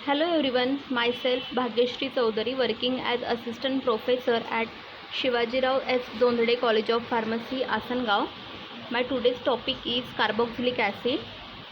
Hello everyone, myself Bhagyashree Chaudhary working as assistant professor at Shivajirao S. Zondade College of Pharmacy, Asangao. My today's topic is carboxylic acid.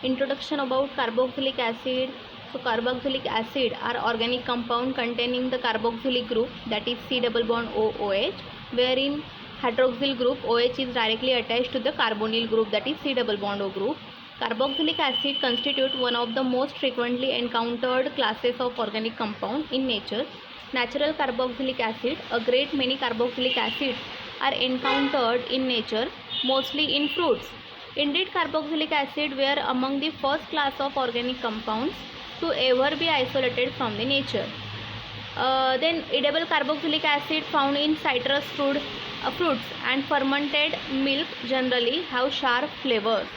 Introduction about carboxylic acid. So carboxylic acid are organic compound containing the carboxylic group, that is C double bond OH, wherein hydroxyl group OH is directly attached to the carbonyl group, that is C double bond O group. Carboxylic acid constitute one of the most frequently encountered classes of organic compound in nature. Natural carboxylic acid, a great many carboxylic acids are encountered in nature, mostly in fruits. Indeed, carboxylic acid were among the first class of organic compounds to ever be isolated from the nature. Then edible carboxylic acid found in citrus fruits and fermented milk generally have sharp flavors.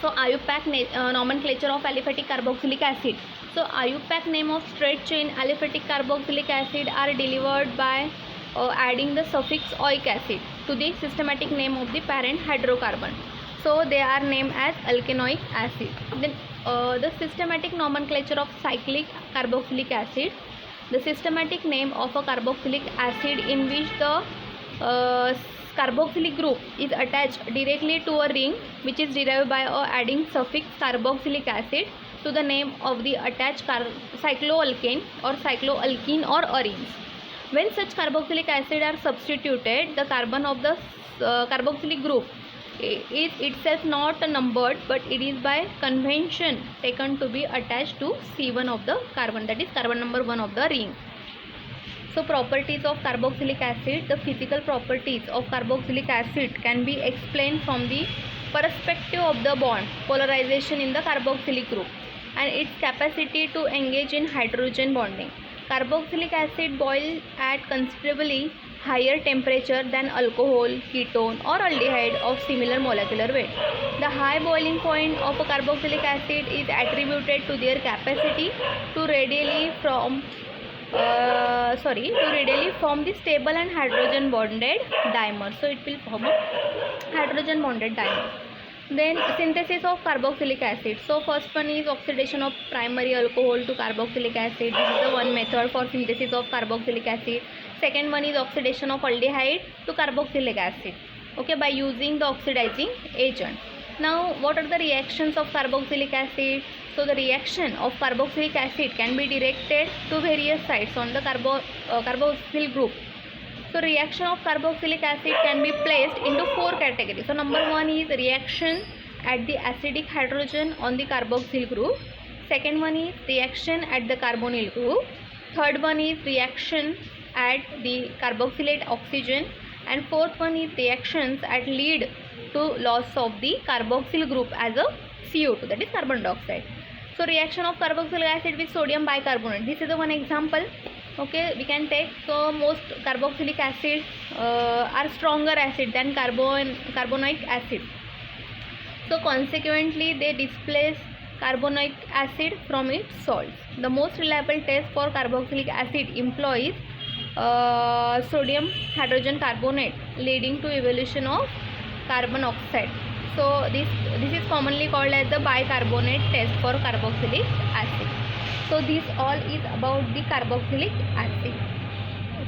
So IUPAC nomenclature of aliphatic carboxylic acid. So IUPAC name of straight chain aliphatic carboxylic acid are delivered by adding the suffix oic acid to the systematic name of the parent hydrocarbon. So they are named as alkanoic acid. Then the systematic nomenclature of cyclic carboxylic acid. The systematic name of a carboxylic acid in which the carboxylic group is attached directly to a ring, which is derived by adding suffix carboxylic acid to the name of the attached cycloalkane or cycloalkene or arenes. When such carboxylic acid are substituted, the carbon of the carboxylic group is itself not numbered, but it is by convention taken to be attached to C1 of the carbon, that is carbon number 1 of the ring. So properties of carboxylic acid. The physical properties of carboxylic acid can be explained from the perspective of the bond polarization in the carboxylic group and its capacity to engage in hydrogen bonding. Carboxylic acid boils at considerably higher temperature than alcohol, ketone or aldehyde of similar molecular weight. The high boiling point of a carboxylic acid is attributed to their capacity to readily form the stable and hydrogen bonded dimer. So it will form a hydrogen bonded dimer. Then synthesis of carboxylic acid. So first one is oxidation of primary alcohol to carboxylic acid. This is the one method for synthesis of carboxylic acid. Second one is oxidation of aldehyde to carboxylic acid, okay, by using the oxidizing agent. Now what are the reactions of carboxylic acid? So the reaction of carboxylic acid can be directed to various sites on the carboxyl group. So reaction of carboxylic acid can be placed into 4 categories. So number 1 is reaction at the acidic hydrogen on the carboxyl group. Second one is reaction at the carbonyl group. Third one is reaction at the carboxylate oxygen. And fourth one is reactions that lead to loss of the carboxyl group as a CO2, that is carbon dioxide. So reaction of carboxylic acid with sodium bicarbonate. This is the one example. Okay, we can take. So most carboxylic acid are stronger acid than carbonic acid. So consequently they displace carbonic acid from its salts. The most reliable test for carboxylic acid employs sodium hydrogen carbonate leading to evolution of carbon oxide. So this is commonly called as the bicarbonate test for carboxylic acid. So this all is about the carboxylic acid.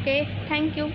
Okay, thank you.